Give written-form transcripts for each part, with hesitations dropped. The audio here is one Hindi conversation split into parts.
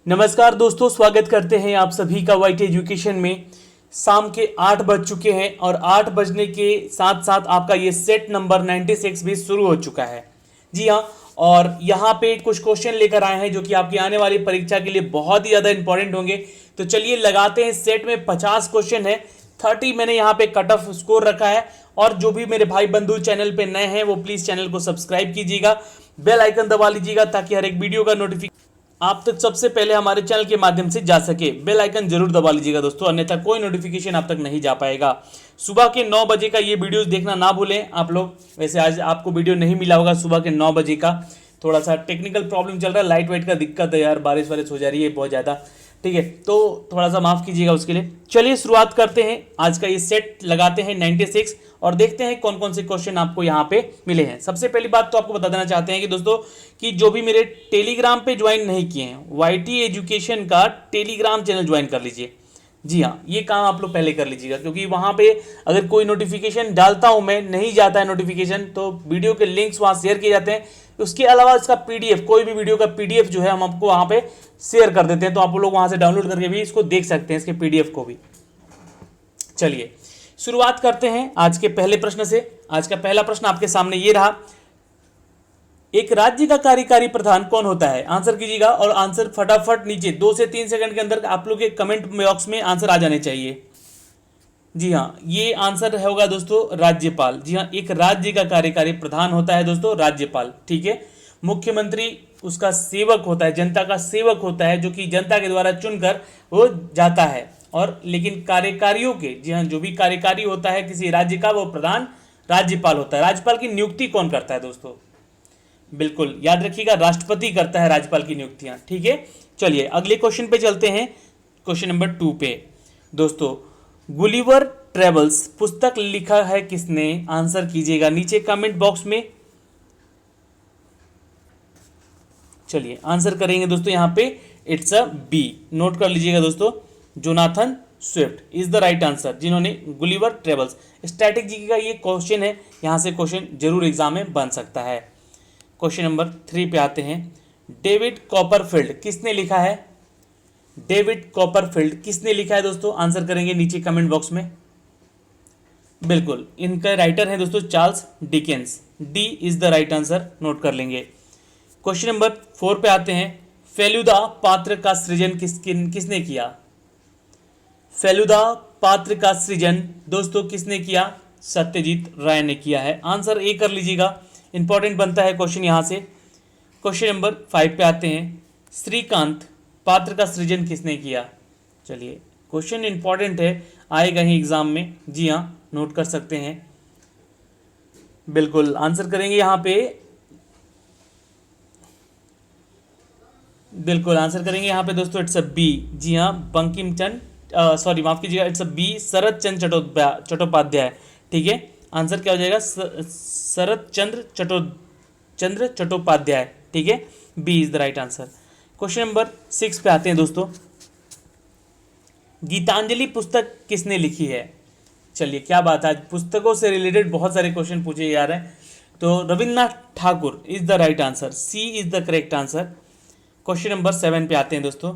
नमस्कार दोस्तों, स्वागत करते हैं आप सभी का वाइट एजुकेशन में। शाम के 8 बज चुके हैं और 8 बजने के साथ साथ आपका ये सेट नंबर 96 भी शुरू हो चुका है। जी हाँ, और यहाँ पे कुछ क्वेश्चन लेकर आए हैं जो कि आपकी आने वाली परीक्षा के लिए बहुत ही ज़्यादा इंपॉर्टेंट होंगे। तो चलिए लगाते हैं। सेट में 50 क्वेश्चन है, 30 मैंने यहाँ पे कट ऑफ स्कोर रखा है। और जो भी मेरे भाई बंधु चैनल पे नए हैं वो प्लीज़ चैनल को सब्सक्राइब कीजिएगा, बेल आइकन दबा लीजिएगा ताकि हर एक वीडियो का नोटिफिकेशन आप तक सबसे पहले हमारे चैनल के माध्यम से जा सके। बेल आइकन जरूर दबा लीजिएगा दोस्तों, अन्यथा कोई नोटिफिकेशन आप तक नहीं जा पाएगा। सुबह के 9 बजे का ये वीडियोस देखना ना भूलें आप लोग। वैसे आज आपको वीडियो नहीं मिला होगा सुबह के 9 बजे का, थोड़ा सा टेक्निकल प्रॉब्लम चल रहा है, लाइट वाइट का दिक्कत है यार, बारिश वारिश हो जा रही है बहुत ज़्यादा। ठीक है, तो थोड़ा सा माफ़ कीजिएगा उसके लिए। चलिए शुरुआत करते हैं। आज का ये सेट लगाते हैं 96 और देखते हैं कौन कौन से क्वेश्चन आपको यहाँ पे मिले हैं। सबसे पहली बात तो आपको बता देना चाहते हैं कि दोस्तों कि जो भी मेरे टेलीग्राम पे ज्वाइन नहीं किए हैं, वाईटी एजुकेशन का टेलीग्राम चैनल ज्वाइन कर लीजिए। जी हाँ, ये काम आप लोग पहले कर लीजिएगा, क्योंकि वहाँ पे अगर कोई नोटिफिकेशन डालता हूँ मैं, नहीं जाता है नोटिफिकेशन, तो वीडियो के लिंक्स वहाँ शेयर किए जाते हैं। उसके अलावा इसका पीडीएफ, कोई भी वीडियो का पीडीएफ जो है हम आपको वहाँ पे शेयर कर देते हैं, तो आप लोग वहाँ से डाउनलोड करके भी इसको देख सकते हैं, इसके पीडीएफ को भी। चलिए शुरुआत करते हैं आज के पहले प्रश्न से। आज का पहला प्रश्न आपके सामने ये रहा, एक राज्य का कार्यकारी प्रधान कौन होता है? आंसर कीजिएगा और आंसर फटाफट नीचे 2 से 3 सेकंड के अंदर आप लोग के कमेंट बॉक्स में आंसर आ जाने चाहिए। जी हाँ, ये आंसर होगा दोस्तों राज्यपाल। जी हाँ, एक राज्य का कार्यकारी प्रधान होता है दोस्तों राज्यपाल। ठीक है, मुख्यमंत्री उसका सेवक होता है, जनता का सेवक होता है, जो कि जनता के द्वारा चुनकर वो जाता है। और लेकिन कार्यकारियों के, जी हाँ, जो भी कार्यकारी होता है किसी राज्य का, वो प्रधान राज्यपाल होता है। राज्यपाल की नियुक्ति कौन करता है दोस्तों? बिल्कुल याद रखिएगा, राष्ट्रपति करता है राज्यपाल की नियुक्तियां। ठीक है, चलिए अगले क्वेश्चन पे चलते हैं। क्वेश्चन नंबर 2 पे दोस्तों, गुलिवर ट्रेवल्स पुस्तक लिखा है किसने? आंसर कीजिएगा नीचे कमेंट बॉक्स में। चलिए आंसर करेंगे दोस्तों यहाँ पे, इट्स अ बी। नोट कर लीजिएगा दोस्तों, Jonathan Swift is the right answer, जिन्होंने गुलिवर ट्रेवल्स। स्टैटिक जी का ये क्वेश्चन है, यहाँ से क्वेश्चन जरूर एग्जाम में बन सकता है। क्वेश्चन नंबर 3 पे आते हैं। डेविड कॉपरफील्ड किसने लिखा है? डेविड कॉपरफील्ड किसने लिखा है दोस्तों? आंसर करेंगे नीचे कमेंट बॉक्स में। बिल्कुल, इनका राइटर है दोस्तों Charles Dickens. D is the right answer, note कर लेंगे। क्वेश्चन नंबर 4 पे आते हैं। फेलुदा पात्र का सृजन किसने किया? फेलुदा पात्र का सृजन दोस्तों किसने किया? सत्यजीत राय ने किया है। आंसर ए कर लीजिएगा, इंपॉर्टेंट बनता है क्वेश्चन यहाँ से। क्वेश्चन नंबर 5 पे आते हैं। श्रीकांत पात्र का सृजन किसने किया? चलिए क्वेश्चन इंपॉर्टेंट है, आएगा ही एग्जाम में। जी हाँ, नोट कर सकते हैं। बिल्कुल आंसर करेंगे यहाँ पे, बिल्कुल आंसर करेंगे यहाँ पे दोस्तों, इट्स अ बी। जी हाँ, बंकिम चंद, सॉरी माफ कीजिएगा, इट्स अ बी, शरद चंद्र चट्टोपाध्याय। ठीक है, आंसर क्या हो जाएगा? शरद चंद्र चट्टोपाध्याय। ठीक है, B is the right answer. Question number 6 पे आते हैं दोस्तों। गीतांजलि पुस्तक किसने लिखी है? चलिए क्या बात है, आज पुस्तकों से रिलेटेड बहुत सारे क्वेश्चन पूछे जा रहे हैं। तो Rabindranath Thakur is the right answer, C is the correct answer. Question number 7 पे आते हैं दोस्तों।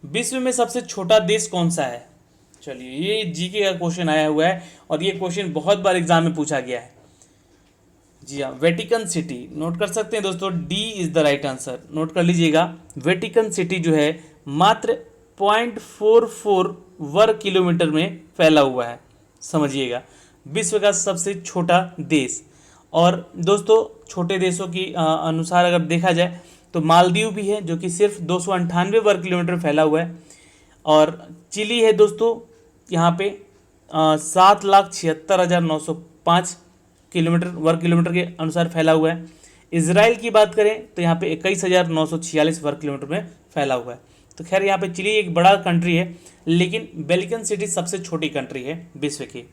विश्व में सबसे छोटा देश कौन सा है? चलिए ये जीके का क्वेश्चन आया हुआ है और ये क्वेश्चन बहुत बार एग्जाम में पूछा गया है। जी हाँ, वेटिकन सिटी। नोट कर सकते हैं दोस्तों, D is the right answer, note कर लीजिएगा। वेटिकन सिटी जो है मात्र 0.44 वर्ग किलोमीटर में फैला हुआ है, समझिएगा। विश्व का सबसे छोटा देश। और दोस्तों छोटे देशों की अनुसार अगर देखा जाए तो मालदीव भी है, जो कि सिर्फ 298 वर्ग किलोमीटर फैला हुआ है। और चिली है दोस्तों, यहाँ पे 7,76,905 किलोमीटर वर्ग किलोमीटर के अनुसार फैला हुआ है। इजराइल की बात करें तो यहाँ पे 21,946 वर्ग किलोमीटर में फैला हुआ है। तो खैर यहाँ पे चिली एक बड़ा कंट्री है, लेकिन वेटिकन सिटी सबसे छोटी कंट्री है विश्व की।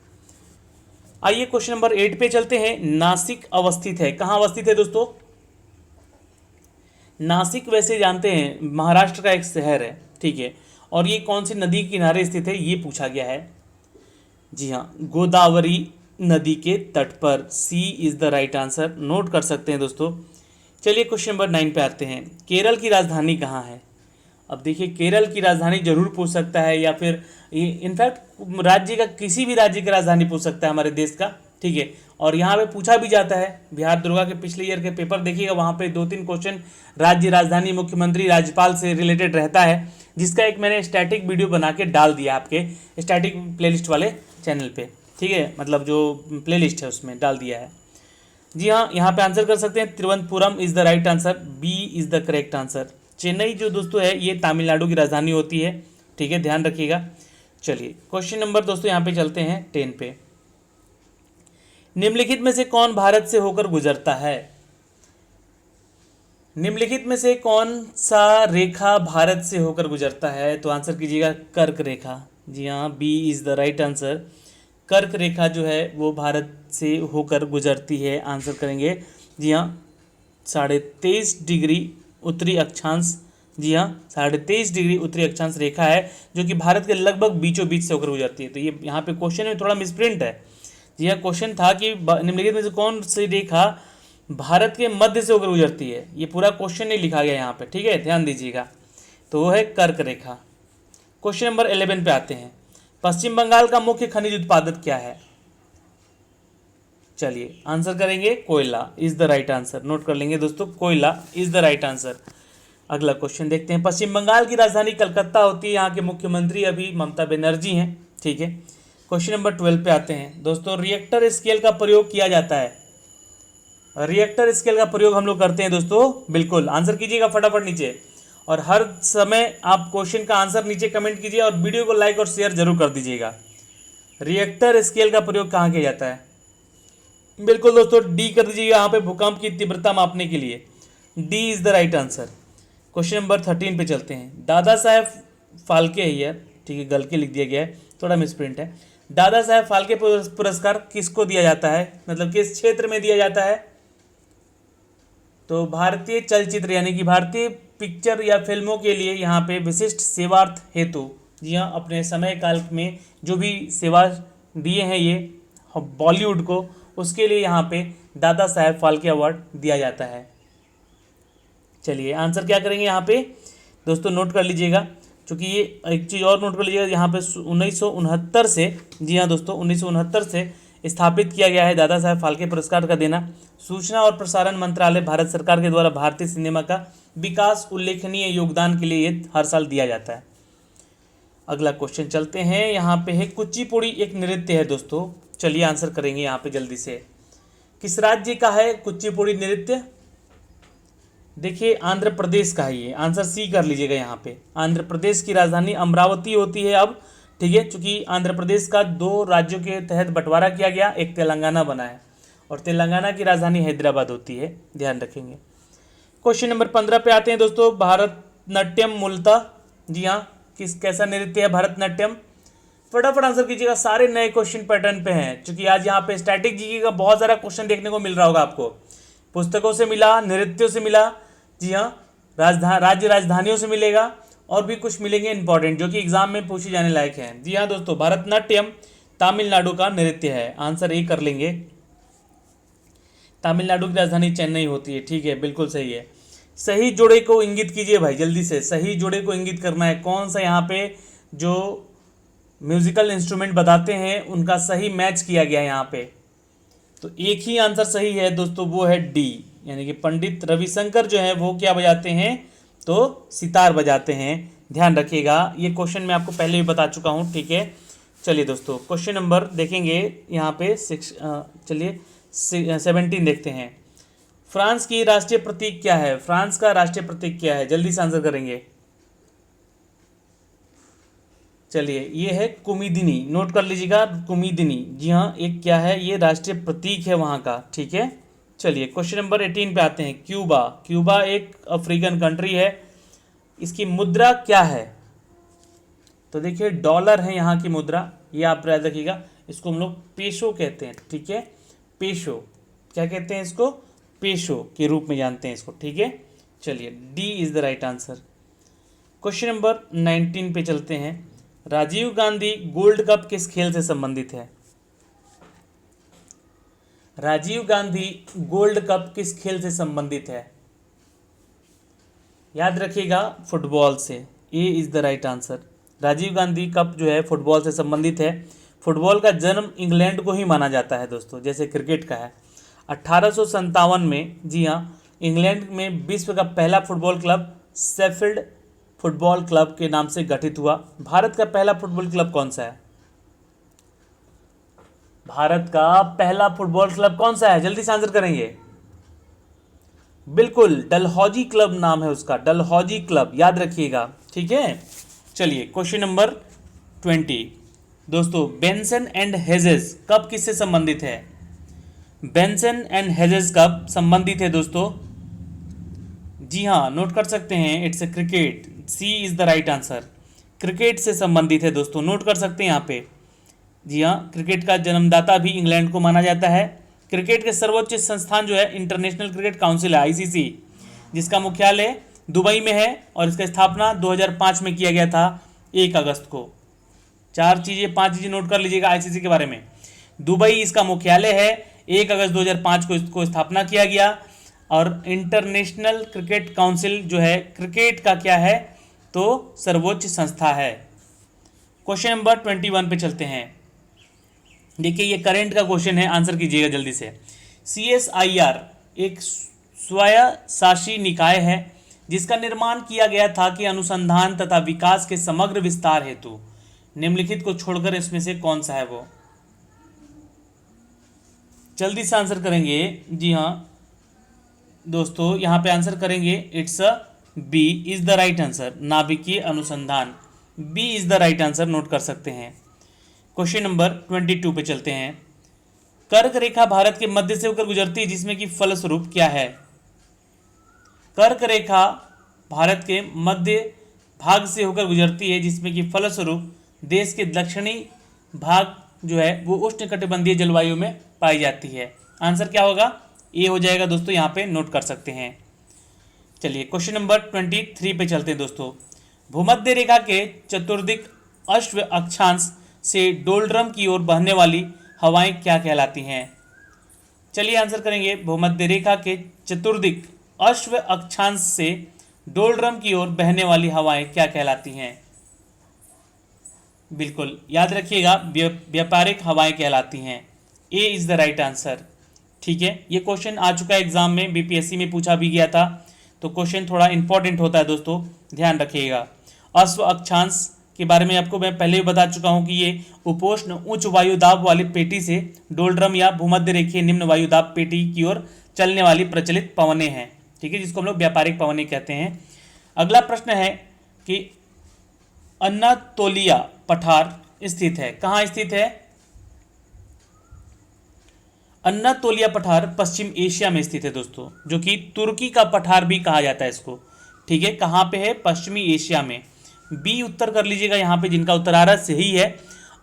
आइए क्वेश्चन नंबर 8 पे चलते हैं। नासिक अवस्थित है, कहाँ अवस्थित है दोस्तों? नासिक वैसे जानते हैं महाराष्ट्र का एक शहर है। ठीक है, और ये कौन सी नदी के किनारे स्थित है ये पूछा गया है। जी हाँ, गोदावरी नदी के तट पर, C is the right answer, note कर सकते हैं दोस्तों। चलिए क्वेश्चन नंबर 9 पे आते हैं। केरल की राजधानी कहाँ है? अब देखिए केरल की राजधानी जरूर पूछ सकता है, या फिर इनफैक्ट राज्य का, किसी भी राज्य की राजधानी पूछ सकता है हमारे देश का, ठीक है। और यहाँ पे पूछा भी जाता है, बिहार दुर्गा के पिछले ईयर के पेपर देखिएगा, वहाँ पे 2-3 क्वेश्चन राज्य, राजधानी, मुख्यमंत्री, राज्यपाल से रिलेटेड रहता है, जिसका एक मैंने स्टैटिक वीडियो बना के डाल दिया आपके स्टैटिक प्लेलिस्ट वाले चैनल पे, ठीक है, मतलब जो प्लेलिस्ट है उसमें डाल दिया है। जी हाँ, यहाँ पे आंसर कर सकते हैं, Thiruvananthapuram is the right answer, B is the correct answer. Chennai जो दोस्तों है ये तमिलनाडु की राजधानी होती है, ठीक है, ध्यान रखिएगा। चलिए क्वेश्चन नंबर दोस्तों यहाँ पे चलते हैं 10 पे। निम्नलिखित में से कौन भारत से होकर गुजरता है? निम्नलिखित में से कौन सा रेखा भारत से होकर गुजरता है? तो आंसर कीजिएगा कर्क रेखा। जी हाँ, B is the right answer. कर्क रेखा जो है वो भारत से होकर गुजरती है। आंसर करेंगे जी हाँ 23.5 डिग्री उत्तरी अक्षांश। जी हाँ 23.5 डिग्री उत्तरी अक्षांश रेखा है जो कि भारत के लगभग बीचों बीच से होकर गुजरती है। तो ये यहाँ पे क्वेश्चन में थोड़ा मिसप्रिंट है। जी हाँ, क्वेश्चन था कि निम्नलिखित में से कौन सी रेखा भारत के मध्य से होकर गुजरती है, ये पूरा क्वेश्चन नहीं लिखा गया यहाँ पे, ठीक है, ध्यान दीजिएगा। तो वो है कर्क रेखा। क्वेश्चन नंबर 11 पे आते हैं। पश्चिम बंगाल का मुख्य खनिज उत्पादक क्या है? चलिए आंसर करेंगे कोयला is the right answer. Note कर लेंगे दोस्तों, कोयला इज द राइट आंसर। अगला क्वेश्चन देखते हैं। पश्चिम बंगाल की राजधानी कलकत्ता होती है, यहाँ के मुख्यमंत्री अभी ममता बनर्जी हैं, ठीक है। क्वेश्चन नंबर 12 पे आते हैं दोस्तों। रिएक्टर स्केल का प्रयोग किया जाता है। रिएक्टर स्केल का प्रयोग हम लोग करते हैं दोस्तों, बिल्कुल आंसर कीजिएगा फटाफट नीचे, और हर समय आप क्वेश्चन का आंसर नीचे कमेंट कीजिए और वीडियो को लाइक और शेयर जरूर कर दीजिएगा। रिएक्टर स्केल का प्रयोग कहाँ किया जाता है? बिल्कुल दोस्तों डी कर दीजिएगा यहाँ पे, भूकंप की तीव्रता मापने के लिए। D is the right answer. Question number 13 पे चलते हैं। दादा साहेब फाल्के है यार, ठीक है, गलती लिख दिया गया है, थोड़ा मिसप्रिंट है। दादा साहेब फाल्के पुरस्कार किसको दिया जाता है, मतलब किस क्षेत्र में दिया जाता है? तो भारतीय चलचित्र यानी कि भारतीय पिक्चर या फिल्मों के लिए यहाँ पे विशिष्ट सेवार्थ हेतु, जी हाँ, अपने समय काल में जो भी सेवा दिए हैं ये बॉलीवुड को, उसके लिए यहाँ पे दादा साहेब फाल्के अवार्ड दिया जाता है। चलिए आंसर क्या करेंगे यहाँ पे दोस्तों, नोट कर लीजिएगा, क्योंकि ये एक चीज़ और नोट कर लीजिएगा, यहाँ पे 1969 से, जी हाँ दोस्तों 1969 से स्थापित किया गया है दादा साहेब फाल्के पुरस्कार का देना। सूचना और प्रसारण मंत्रालय भारत सरकार के द्वारा भारतीय सिनेमा का विकास उल्लेखनीय योगदान के लिए ये हर साल दिया जाता है। अगला क्वेश्चन चलते हैं, यहाँ पे है कुचिपुड़ी एक नृत्य है दोस्तों। चलिए आंसर करेंगे यहाँ पे जल्दी से। किस राज्य का है कुचिपुड़ी नृत्य? देखिए आंध्र प्रदेश का है ये। आंसर सी कर लीजिएगा यहाँ पे। आंध्र प्रदेश की राजधानी अमरावती होती है अब, ठीक है, चूंकि आंध्र प्रदेश का 2 राज्यों के तहत बंटवारा किया गया, एक तेलंगाना बना है, और तेलंगाना की राजधानी हैदराबाद होती है, ध्यान रखेंगे। क्वेश्चन नंबर 15 पे आते हैं दोस्तों। भारतनाट्यम मूलतः, जी हाँ, कैसा नृत्य है भारतनाट्यम? फटाफट आंसर कीजिएगा, सारे नए क्वेश्चन पैटर्न पे हैं, क्योंकि आज यहाँ पे स्टैटिक जीके का बहुत सारा क्वेश्चन देखने को मिल रहा होगा आपको। पुस्तकों से मिला, नृत्यों से मिला, जी हाँ, राज्य राजधानियों से मिलेगा, और भी कुछ मिलेंगे इंपॉर्टेंट जो कि एग्जाम में पूछे जाने लायक हैं। जी हाँ दोस्तों, भारतनाट्यम तमिलनाडु का नृत्य है। आंसर ए कर लेंगे। तमिलनाडु की राजधानी चेन्नई होती है, ठीक है, बिल्कुल सही है। सही जोड़े को इंगित कीजिए भाई, जल्दी से सही जोड़े को इंगित करना है। कौन सा यहाँ पे जो म्यूजिकल इंस्ट्रूमेंट बताते हैं उनका सही मैच किया गया है यहाँ पे? तो एक ही आंसर सही है दोस्तों, वो है डी, यानी कि पंडित रविशंकर जो है वो क्या बजाते हैं? तो सितार बजाते हैं, ध्यान रखिएगा। ये क्वेश्चन मैं आपको पहले भी बता चुका हूँ, ठीक है। चलिए दोस्तों क्वेश्चन नंबर देखेंगे यहाँ पे 17 देखते हैं। फ्रांस की राष्ट्रीय प्रतीक क्या है? फ्रांस का राष्ट्रीय प्रतीक क्या है? जल्दी से आंसर करेंगे। चलिए ये है कुमुदिनी, नोट कर लीजिएगा, कुमुदिनी, जी हाँ, एक क्या है, ये राष्ट्रीय प्रतीक है वहाँ का, ठीक है। चलिए क्वेश्चन नंबर 18 पे आते हैं। क्यूबा, क्यूबा एक अफ्रीकन कंट्री है, इसकी मुद्रा क्या है? तो देखिए डॉलर है यहाँ की मुद्रा, ये आप याद रखिएगा। इसको हम लोग पेशो कहते हैं, ठीक है, पेशो, क्या कहते हैं इसको? पेशो के रूप में जानते हैं इसको, ठीक है। चलिए D is the right answer. Question number 19 पे चलते हैं। राजीव गांधी गोल्ड कप किस खेल से संबंधित है? राजीव गांधी गोल्ड कप किस खेल से संबंधित है? याद रखिएगा, फुटबॉल से, A is the right answer. Rajiv Gandhi cup जो है फुटबॉल से संबंधित है। फुटबॉल का जन्म इंग्लैंड को ही माना जाता है दोस्तों, जैसे क्रिकेट का है। 1857 में, जी हाँ, इंग्लैंड में विश्व का पहला football club Sheffield football club के नाम से गठित हुआ। भारत का पहला फुटबॉल क्लब कौन सा है? भारत का पहला फुटबॉल क्लब कौन सा है? जल्दी से आंसर करेंगे। बिल्कुल, डलहौजी क्लब नाम है उसका, डलहौजी क्लब, याद रखिएगा। ठीक है, चलिए क्वेश्चन नंबर 20 दोस्तों, बेंसन एंड हेजेस कब किससे संबंधित है? बेंसन एंड हेजेस कब संबंधित है दोस्तों? जी हाँ, नोट कर सकते हैं, it's a cricket, C is the right answer. Cricket से संबंधित है दोस्तों, नोट कर सकते हैं यहाँ पे। जी हाँ, क्रिकेट का जन्मदाता भी इंग्लैंड को माना जाता है। क्रिकेट के सर्वोच्च संस्थान जो है इंटरनेशनल क्रिकेट काउंसिल है, आईसीसी, जिसका मुख्यालय दुबई में है और इसका स्थापना 2005 में किया गया था 1 अगस्त को। 5 चीज़ें नोट कर लीजिएगा आईसीसी के बारे में। दुबई इसका मुख्यालय है, 1 अगस्त 2005 को इसको स्थापना किया गया। और इंटरनेशनल क्रिकेट काउंसिल जो है क्रिकेट का क्या है? तो सर्वोच्च संस्था है। क्वेश्चन नंबर 21 पे चलते हैं। देखिए, ये करंट का क्वेश्चन है, आंसर कीजिएगा जल्दी से। CSIR एक स्वयंशासी निकाय है जिसका निर्माण किया गया था कि अनुसंधान तथा विकास के समग्र विस्तार हेतु निम्नलिखित को छोड़कर इसमें से कौन सा है वो? जल्दी से आंसर करेंगे। जी हाँ दोस्तों, यहाँ पे आंसर करेंगे, it's B is the right answer, नाभिकीय अनुसंधान, B is the right answer, note कर सकते हैं। क्वेश्चन नंबर 22 पे चलते हैं। कर्क रेखा भारत के मध्य से होकर गुजरती है जिसमें कि फलस्वरूप क्या है? कर्क रेखा भारत के मध्य भाग से होकर गुजरती है जिसमें कि फलस्वरूप देश के दक्षिणी भाग जो है वो उष्णकटिबंधीय जलवायु में पाई जाती है। आंसर क्या होगा? ए हो जाएगा दोस्तों, यहाँ पे नोट कर सकते हैं। चलिए क्वेश्चन नंबर 23 पे चलते हैं दोस्तों। भूमध्य रेखा के चतुर्दिक अश्व अक्षांश से डोलड्रम की ओर बहने वाली हवाएं क्या कहलाती हैं? चलिए आंसर करेंगे। भूमध्य रेखा के चतुर्दिक अश्व अक्षांश से डोलड्रम की ओर बहने वाली हवाएं क्या कहलाती हैं? बिल्कुल याद रखिएगा, व्यापारिक हवाएं कहलाती हैं। ए इज द राइट आंसर। ठीक है, ये क्वेश्चन आ चुका है एग्जाम में, बीपीएससी में पूछा भी गया था, तो क्वेश्चन थोड़ा इंपॉर्टेंट होता है दोस्तों, ध्यान रखिएगा। अश्व अक्षांश के बारे में आपको मैं पहले भी बता चुका हूं कि ये उपोष्ण उच्च वायुदाब वाली पेटी से डोलड्रम या भूमध्य रेखीय निम्न वायुदाब पेटी की ओर चलने वाली प्रचलित पवनें हैं। ठीक है, जिसको हम लोग व्यापारिक पवनें कहते हैं। अगला प्रश्न है कि अनातोलिया पठार स्थित है, कहाँ स्थित है? अनातोलिया पठार पश्चिम एशिया में स्थित है दोस्तों, जो कि तुर्की का पठार भी कहा जाता है इसको। ठीक है, कहाँ पे है? पश्चिमी एशिया में। बी उत्तर कर लीजिएगा यहाँ पे, जिनका उत्तर आ रहा सही है।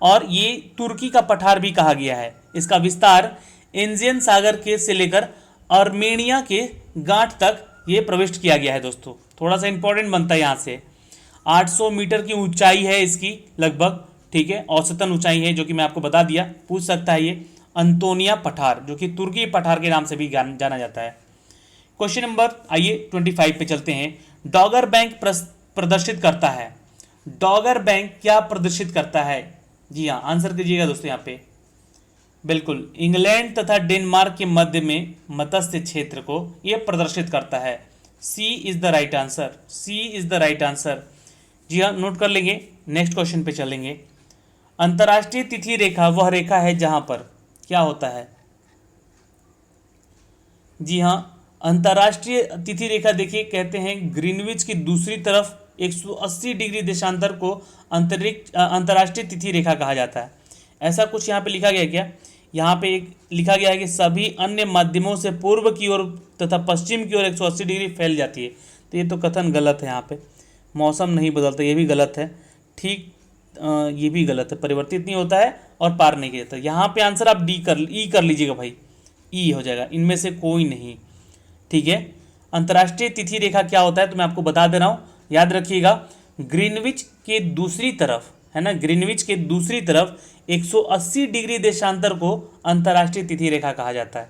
और ये तुर्की का पठार भी कहा गया है। इसका विस्तार एंजियन सागर के से लेकर आर्मेनिया के गांठ तक ये प्रविष्ट किया गया है दोस्तों। थोड़ा सा इंपॉर्टेंट बनता है यहाँ से। 800 मीटर की ऊंचाई है इसकी लगभग। ठीक है, औसतन ऊंचाई है, जो कि मैं आपको बता दिया। पूछ सकता है ये अंतोनिया पठार, जो कि तुर्की पठार के नाम से भी जाना जाता है। क्वेश्चन नंबर आइए 25 पे चलते हैं। डॉगर बैंक प्रदर्शित करता है। डॉगर बैंक क्या प्रदर्शित करता है? जी हाँ, आंसर कीजिएगा दोस्तों यहाँ पे। बिल्कुल, इंग्लैंड तथा डेनमार्क के मध्य में मत्स्य क्षेत्र को यह प्रदर्शित करता है। C is the right answer, C is the right answer. जी हाँ, नोट कर लेंगे। नेक्स्ट क्वेश्चन पे चलेंगे। अंतर्राष्ट्रीय तिथि रेखा वह रेखा है जहां पर क्या होता है? जी हाँ, अंतर्राष्ट्रीय तिथि रेखा देखिए, कहते हैं ग्रीनविच की दूसरी तरफ 180 डिग्री देशांतर को अंतर्राष्ट्रीय तिथि रेखा कहा जाता है। ऐसा कुछ यहाँ पे लिखा गया क्या? यहाँ पे एक लिखा गया है कि सभी अन्य माध्यमों से पूर्व की ओर तथा पश्चिम की ओर 180 डिग्री फैल जाती है। तो ये तो कथन गलत है। यहाँ पे मौसम नहीं बदलता, ये भी गलत है। ठीक, ये भी गलत है, परिवर्तित नहीं होता है और पार नहीं किया जाता। यहाँ पे आंसर आप ई कर लीजिएगा भाई, ई हो जाएगा, इनमें से कोई नहीं। ठीक है, अंतर्राष्ट्रीय तिथि रेखा क्या होता है तो मैं आपको बता दे रहा हूँ, याद रखिएगा। ग्रीनविच के दूसरी तरफ है ना, ग्रीनविच के दूसरी तरफ 180 डिग्री देशांतर को अंतर्राष्ट्रीय तिथि रेखा कहा जाता है।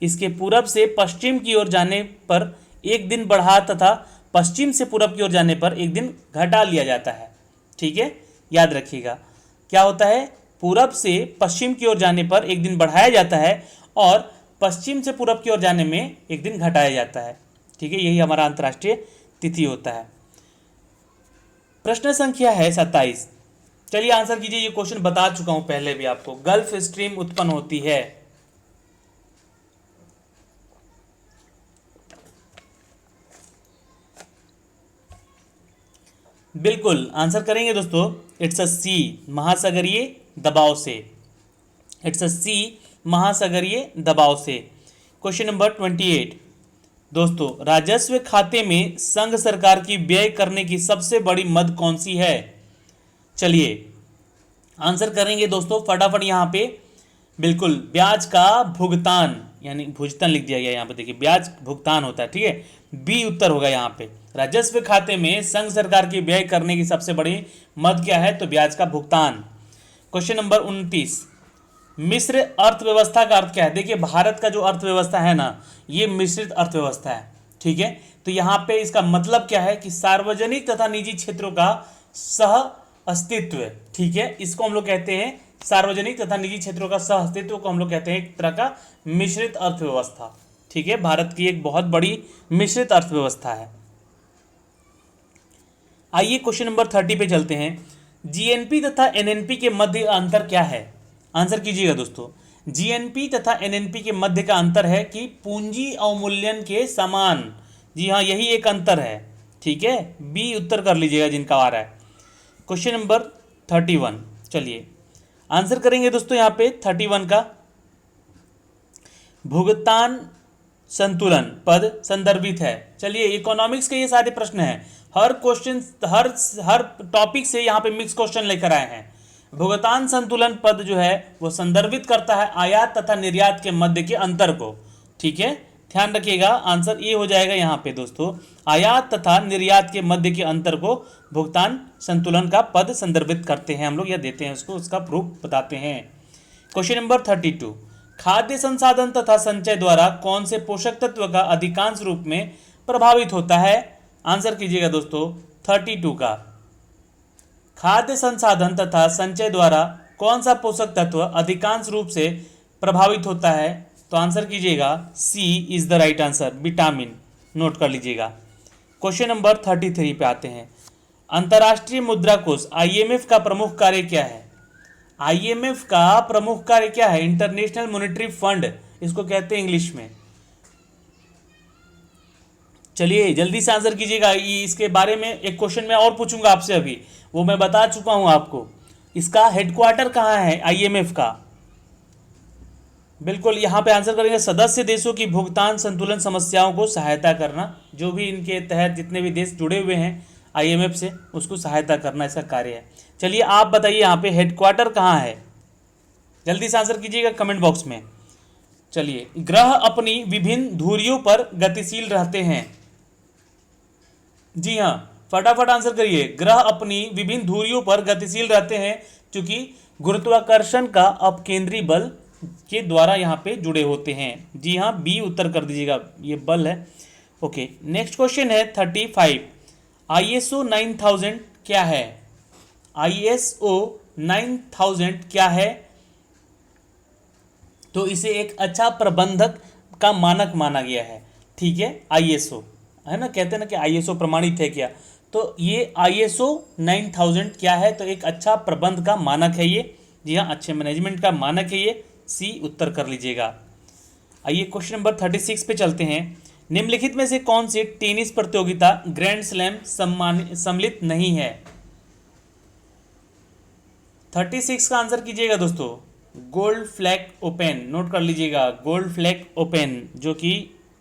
इसके पूरब से पश्चिम की ओर जाने पर एक दिन बढ़ा तथा पश्चिम से पूरब की ओर जाने पर एक दिन घटा लिया जाता है। ठीक है, याद रखिएगा क्या होता है, पूरब से पश्चिम की ओर जाने पर एक दिन बढ़ाया जाता है और पश्चिम से पूरब की ओर जाने में एक दिन घटाया जाता है। ठीक है, यही हमारा अंतर्राष्ट्रीय तिथि होता है। प्रश्न संख्या है 27। चलिए आंसर कीजिए, ये क्वेश्चन बता चुका हूं पहले भी आपको। गल्फ स्ट्रीम उत्पन्न होती है। बिल्कुल आंसर करेंगे दोस्तों, इट्स अ सी, महासागरीय दबाव से। इट्स अ सी, महासागरीय दबाव से। क्वेश्चन नंबर 28 दोस्तों, राजस्व खाते में संघ सरकार की व्यय करने की सबसे बड़ी मद कौन सी है? चलिए आंसर करेंगे दोस्तों फटाफट यहाँ पे। बिल्कुल, ब्याज का भुगतान, यानी भुगतान लिख दिया गया यहाँ पे, देखिए ब्याज भुगतान होता है। ठीक है, बी उत्तर होगा यहाँ पे। राजस्व खाते में संघ सरकार की व्यय करने की सबसे बड़ी मद क्या है? तो ब्याज का भुगतान। क्वेश्चन नंबर 29, मिश्र अर्थव्यवस्था का अर्थ क्या है? देखिए भारत का जो अर्थव्यवस्था है ना, ये मिश्रित अर्थव्यवस्था है। ठीक है, तो यहाँ पे इसका मतलब क्या है कि सार्वजनिक तथा निजी क्षेत्रों का सह अस्तित्व। ठीक है, इसको हम लोग कहते हैं सार्वजनिक तथा निजी क्षेत्रों का सह अस्तित्व को हम लोग कहते हैं एक तरह का मिश्रित अर्थव्यवस्था। ठीक है, भारत की एक बहुत बड़ी मिश्रित अर्थव्यवस्था है। आइए क्वेश्चन नंबर 30 पे चलते हैं। जीएनपी तथा एनएनपी के मध्य अंतर क्या है? आंसर कीजिएगा दोस्तों। जीएनपी तथा एनएनपी के मध्य का अंतर है कि पूंजी अवमूल्यन के समान। जी हाँ, यही एक अंतर है। ठीक है, बी उत्तर कर लीजिएगा जिनका आ रहा है। क्वेश्चन नंबर 31, चलिए आंसर करेंगे दोस्तों यहाँ पे 31 का। भुगतान संतुलन पद संदर्भित है। चलिए इकोनॉमिक्स के ये सारे प्रश्न हैं, हर क्वेश्चन हर टॉपिक से यहाँ पे मिक्स क्वेश्चन लेकर आए हैं। भुगतान संतुलन पद जो है वो संदर्भित करता है आयात तथा निर्यात के मध्य के अंतर को। ठीक है, ध्यान रखिएगा, आंसर ये हो जाएगा यहाँ पे दोस्तों, आयात तथा निर्यात के मध्य के अंतर को भुगतान संतुलन का पद संदर्भित करते हैं हम लोग, या देते हैं उसको, उसका प्रूफ बताते हैं। क्वेश्चन नंबर 32, खाद्य संसाधन तथा संचय द्वारा कौन से पोषक तत्व का अधिकांश रूप में प्रभावित होता है? आंसर कीजिएगा दोस्तों 32 का। खाद्य संसाधन तथा संचय द्वारा कौन सा पोषक तत्व अधिकांश रूप से प्रभावित होता है? तो आंसर कीजिएगा C is the right answer, vitamin. Note कर लीजिएगा। क्वेश्चन नंबर 33 पे आते हैं। अंतर्राष्ट्रीय मुद्रा कोष आईएमएफ का प्रमुख कार्य क्या है? आईएमएफ का प्रमुख कार्य क्या है? इंटरनेशनल मॉनेटरी फंड इसको कहते हैं इंग्लिश में। चलिए जल्दी से आंसर कीजिएगा। इसके बारे में एक क्वेश्चन मैं और पूछूंगा आपसे, अभी वो मैं बता चुका हूं आपको। इसका हेडक्वार्टर कहाँ है आईएमएफ का? बिल्कुल यहाँ पे आंसर करेंगे, सदस्य देशों की भुगतान संतुलन समस्याओं को सहायता करना। जो भी इनके तहत जितने भी देश जुड़े हुए हैं आईएमएफ से, उसको सहायता करना इसका कार्य है। चलिए आप बताइए यहाँ पे हेडक्वार्टर कहाँ है? जल्दी से आंसर कीजिएगा कमेंट बॉक्स में। चलिए, ग्रह अपनी विभिन्न धुरियों पर गतिशील रहते हैं। जी हाँ, फटाफट आंसर करिए। ग्रह अपनी विभिन्न धुरियों पर गतिशील रहते हैं क्योंकि गुरुत्वाकर्षण का अपकेंद्रीय बल के द्वारा यहाँ पे जुड़े होते हैं। जी हाँ, बी उत्तर कर दीजिएगा, ये बल है। ओके, नेक्स्ट क्वेश्चन है 35। आईएसओ 9000 क्या है? आईएसओ 9000 क्या है? तो इसे एक अच्छा प्रबंधक का मानक माना गया है। ठीक है, आईएसओ है ना, कहते हैं ना कि आईएसओ प्रमाणित है क्या, तो ये आईएसओ 9000 क्या है? तो एक अच्छा प्रबंध का मानक है ये। जी हाँ, अच्छे मैनेजमेंट का मानक है ये। सी उत्तर कर लीजिएगा। आइए क्वेश्चन नंबर 36 पे चलते हैं। निम्नलिखित में से कौन सी टेनिस प्रतियोगिता ग्रैंड स्लैम सम्मिलित नहीं है? 36 का आंसर कीजिएगा दोस्तों, गोल्ड फ्लैग ओपन। नोट कर लीजिएगा, गोल्ड फ्लैग ओपन, जो कि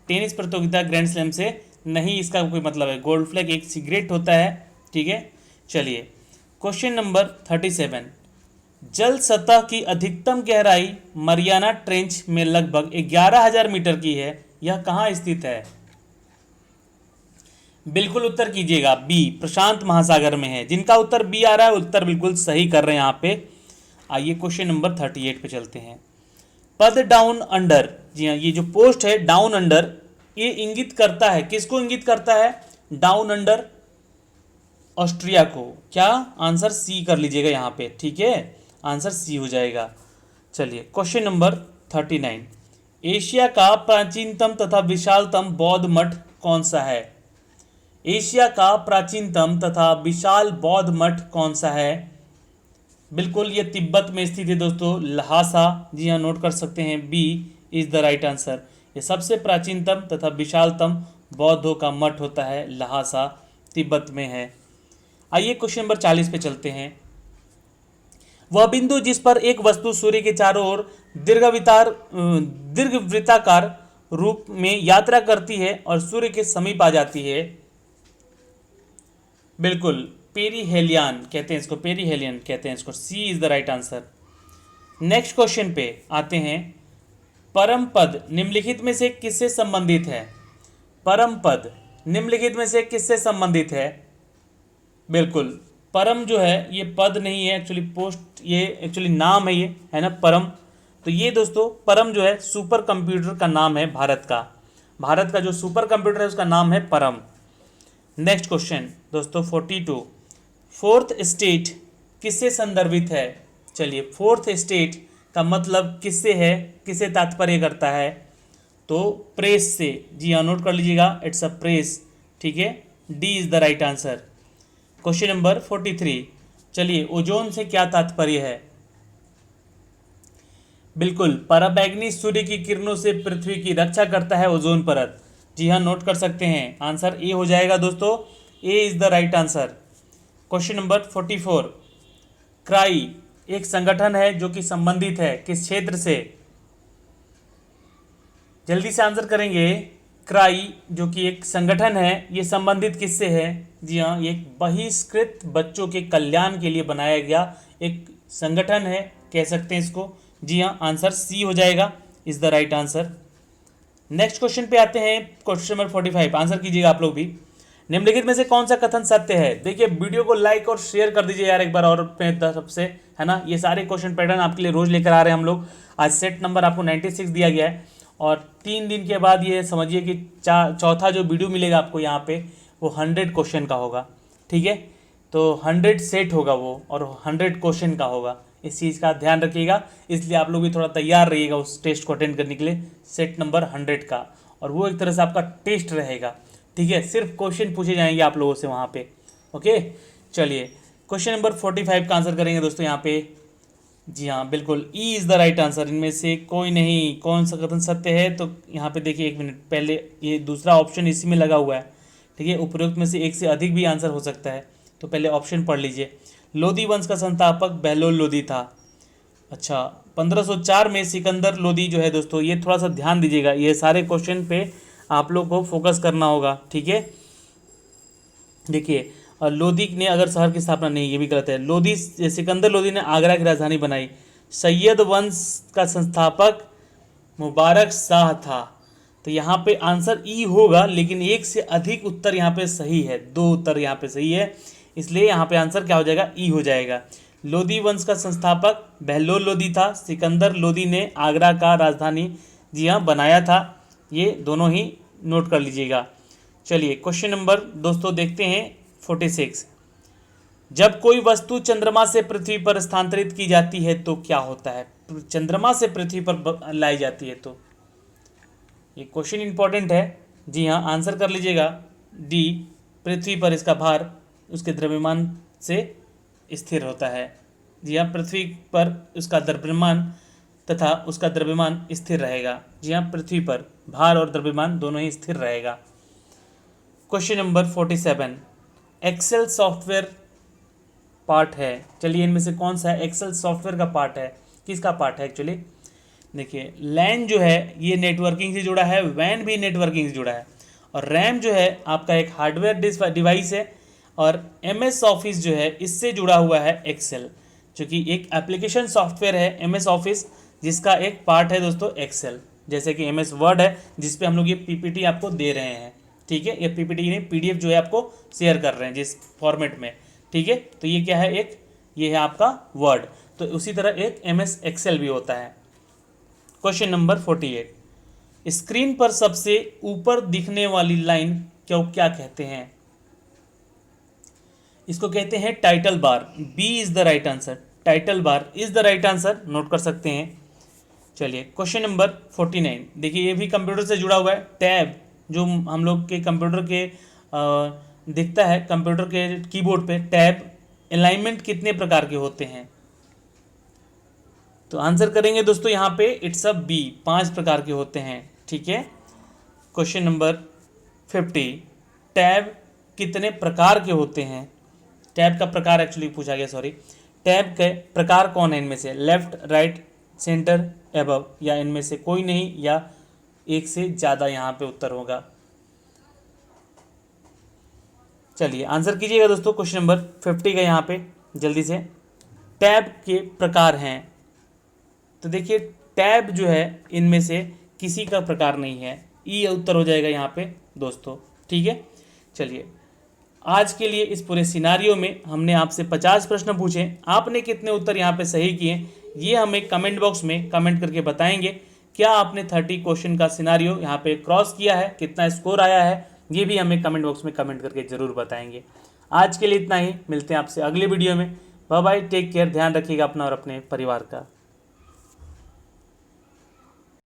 टेनिस प्रतियोगिता ग्रैंड स्लैम से नहीं, इसका कोई मतलब है। गोल्ड फ्लैग एक सिगरेट होता है। ठीक है, चलिए क्वेश्चन नंबर 37। जल सतह की अधिकतम गहराई मरियाना ट्रेंच में लगभग 11,000 मीटर की है। यह कहाँ स्थित है? बिल्कुल उत्तर कीजिएगा बी, प्रशांत महासागर में है। जिनका उत्तर बी आ रहा है उत्तर बिल्कुल सही कर रहे हैं यहाँ पे। आइए क्वेश्चन नंबर 38 पे चलते हैं। पद डाउन अंडर, जी हाँ, ये जो पोस्ट है डाउन अंडर, ये इंगित करता है, किसको इंगित करता है? डाउन अंडर ऑस्ट्रिया को। क्या आंसर सी कर लीजिएगा यहाँ पे, ठीक है, आंसर सी हो जाएगा। चलिए क्वेश्चन नंबर 39, एशिया का प्राचीनतम तथा विशालतम बौद्ध मठ कौन सा है? एशिया का प्राचीनतम तथा विशाल बौद्ध मठ कौन सा है? बिल्कुल ये तिब्बत में स्थित है दोस्तों, लहासा। जी हाँ, नोट कर सकते हैं, B is the right answer. ये सबसे प्राचीनतम तथा विशालतम बौद्धों का मठ होता है लहासा, तिब्बत में है। आइए क्वेश्चन नंबर 40 पे चलते हैं। वह बिंदु जिस पर एक वस्तु सूर्य के चारों ओर दीर्घवृत्ताकार रूप में यात्रा करती है और सूर्य के समीप आ जाती है, बिल्कुल पेरिहेलियन कहते हैं इसको, पेरिहेलियन कहते हैं इसको। C is the right answer. Next question पे आते हैं। परम पद निम्नलिखित में से किससे संबंधित है? परम पद निम्नलिखित में से किससे संबंधित है? बिल्कुल परम जो है ये पद नहीं है एक्चुअली, पोस्ट, ये एक्चुअली नाम है, ये है ना परम। तो ये दोस्तों परम जो है सुपर कंप्यूटर का नाम है भारत का। भारत का जो सुपर कंप्यूटर है उसका नाम है परम। नेक्स्ट क्वेश्चन दोस्तों 42, फोर्थ स्टेट किससे संदर्भित है? चलिए फोर्थ स्टेट का मतलब किससे है, किससे तात्पर्य करता है? तो प्रेस से। जी हाँ, नोट कर लीजिएगा, इट्स अ प्रेस, ठीक है, D is the right answer. Question number 43, चलिए ओजोन से क्या तात्पर्य है? बिल्कुल पराबैंगनी सूर्य की किरणों से पृथ्वी की रक्षा करता है ओजोन परत। जी हाँ, नोट कर सकते हैं, आंसर ए हो जाएगा दोस्तों, A is the right answer. Question number 44, CRY एक संगठन है जो कि संबंधित है किस क्षेत्र से? जल्दी से आंसर करेंगे। क्राई जो कि एक संगठन है, ये संबंधित किससे है? जी हाँ, ये एक बहिष्कृत बच्चों के कल्याण के लिए बनाया गया एक संगठन है, कह सकते हैं इसको। जी हाँ, आंसर सी हो जाएगा, is the right answer. Next question पे आते हैं, क्वेश्चन नंबर 45, आंसर कीजिएगा आप लोग भी। निम्नलिखित में से कौन सा कथन सत्य है? देखिए वीडियो को लाइक और शेयर कर दीजिए यार एक बार और अपने तरफ से, है ना। ये सारे क्वेश्चन पैटर्न आपके लिए रोज लेकर आ रहे हैं हम लोग। आज सेट नंबर आपको 96 दिया गया है और 3 दिन के बाद ये समझिए कि चौथा जो वीडियो मिलेगा आपको यहाँ पे वो 100 क्वेश्चन का होगा, ठीक है। तो 100 सेट होगा वो और 100 क्वेश्चन का होगा, इस चीज़ का ध्यान रखिएगा। इसलिए आप लोग भी थोड़ा तैयार रहिएगा उस टेस्ट को अटेंड करने के लिए, सेट नंबर 100 का। और वो एक तरह से आपका टेस्ट रहेगा, ठीक है, सिर्फ क्वेश्चन पूछे जाएंगे आप लोगों से वहाँ पे। ओके, चलिए क्वेश्चन नंबर 45 का आंसर करेंगे दोस्तों यहाँ पे। जी हाँ, बिल्कुल E is the right answer. इनमें से कोई नहीं, कौन सा कथन सत्य है? तो यहाँ पे देखिए, एक मिनट पहले, ये दूसरा ऑप्शन इसी में लगा हुआ है, ठीक है। उपरोक्त में से एक से अधिक भी आंसर हो सकता है, तो पहले ऑप्शन पढ़ लीजिए। लोदी वंश का संस्थापक बहलोल लोदी था। अच्छा, 1504 में सिकंदर लोदी जो है दोस्तों, ये थोड़ा सा ध्यान दीजिएगा, ये सारे क्वेश्चन पे आप लोग को फोकस करना होगा, ठीक है। देखिए, और लोदी ने अगर शहर की स्थापना, नहीं ये भी गलत है। लोदी, सिकंदर लोदी ने आगरा की राजधानी बनाई। सैयद वंश का संस्थापक मुबारक शाह था। तो यहाँ पे आंसर ई होगा, लेकिन एक से अधिक उत्तर यहाँ पे सही है, 2 उत्तर यहाँ पे सही है, इसलिए यहाँ पे आंसर क्या हो जाएगा? ई हो जाएगा। लोदी वंश का संस्थापक बहलोल लोदी था। सिकंदर लोदी ने आगरा का राजधानी, जी हाँ, बनाया था। ये दोनों ही नोट कर लीजिएगा। चलिए क्वेश्चन नंबर दोस्तों देखते हैं 46, जब कोई वस्तु चंद्रमा से पृथ्वी पर स्थानांतरित की जाती है तो क्या होता है? चंद्रमा से पृथ्वी पर लाई जाती है तो, ये क्वेश्चन इंपॉर्टेंट है। जी हाँ, आंसर कर लीजिएगा, डी, पृथ्वी पर इसका भार उसके द्रव्यमान से स्थिर होता है। जी हाँ, पृथ्वी पर उसका द्रव्यमान तथा उसका द्रव्यमान स्थिर रहेगा। जी हाँ, पृथ्वी पर भार और द्रव्यमान दोनों ही स्थिर रहेगा। Question number 47, Excel software part है। चलिए इनमें से कौन सा है एक्सेल सॉफ्टवेयर का पार्ट है? किसका पार्ट है एक्चुअली? देखिए, लैन जो है ये नेटवर्किंग से जुड़ा है, वैन भी नेटवर्किंग से जुड़ा है, और रैम जो है आपका एक हार्डवेयर डिवाइस है, और MS ऑफिस जो है इससे जुड़ा हुआ है एक्सेल, जो कि एक एप्लीकेशन सॉफ्टवेयर है MS ऑफिस, जिसका एक पार्ट है दोस्तों एक्सेल। जैसे कि MS वर्ड है जिस पे हम लोग ये PPT आपको दे रहे हैं, ठीक है, ये PPT नहीं PDF जो है आपको शेयर कर रहे हैं जिस फॉर्मेट में, ठीक है। तो ये क्या है? ये है आपका वर्ड। तो उसी तरह एक MS एक्सेल भी होता है। क्वेश्चन नंबर 48, स्क्रीन पर सबसे ऊपर दिखने वाली लाइन क्या कहते हैं? इसको कहते हैं title bar. B is the right answer, title bar is the right answer, note कर सकते हैं। चलिए क्वेश्चन नंबर 49, देखिए ये भी कंप्यूटर से जुड़ा हुआ है। टैब जो हम लोग के कंप्यूटर के दिखता है कंप्यूटर के कीबोर्ड पे, टैब अलाइनमेंट कितने प्रकार के होते हैं? तो आंसर करेंगे दोस्तों यहाँ पे इट्स अ बी, 5 प्रकार के होते हैं। ठीक है, क्वेश्चन नंबर 50, टैब कितने प्रकार के होते हैं? टैब का प्रकार एक्चुअली पूछा गया, सॉरी। टैब के प्रकार कौन है इनमें से? लेफ्ट, राइट, सेंटर, एबव, या इनमें से कोई नहीं, या एक से ज़्यादा यहाँ पे उत्तर होगा। चलिए आंसर कीजिएगा दोस्तों क्वेश्चन नंबर 50 का यहाँ पे जल्दी से। टैब के प्रकार हैं, तो देखिए टैब जो है इनमें से किसी का प्रकार नहीं है, ई उत्तर हो जाएगा यहाँ पे दोस्तों। ठीक है, चलिए आज के लिए इस पूरे सिनारियो में हमने आपसे 50 प्रश्न पूछे, आपने कितने उत्तर यहाँ पे सही किए ये हमें कमेंट बॉक्स में कमेंट करके बताएंगे। क्या आपने 30 क्वेश्चन का सिनारियो यहाँ पे क्रॉस किया है, कितना स्कोर आया है, ये भी हमें कमेंट बॉक्स में कमेंट करके ज़रूर बताएंगे। आज के लिए इतना ही, मिलते हैं आपसे अगले वीडियो में। बाय बाय, टेक केयर, ध्यान रखिएगा अपना और अपने परिवार का।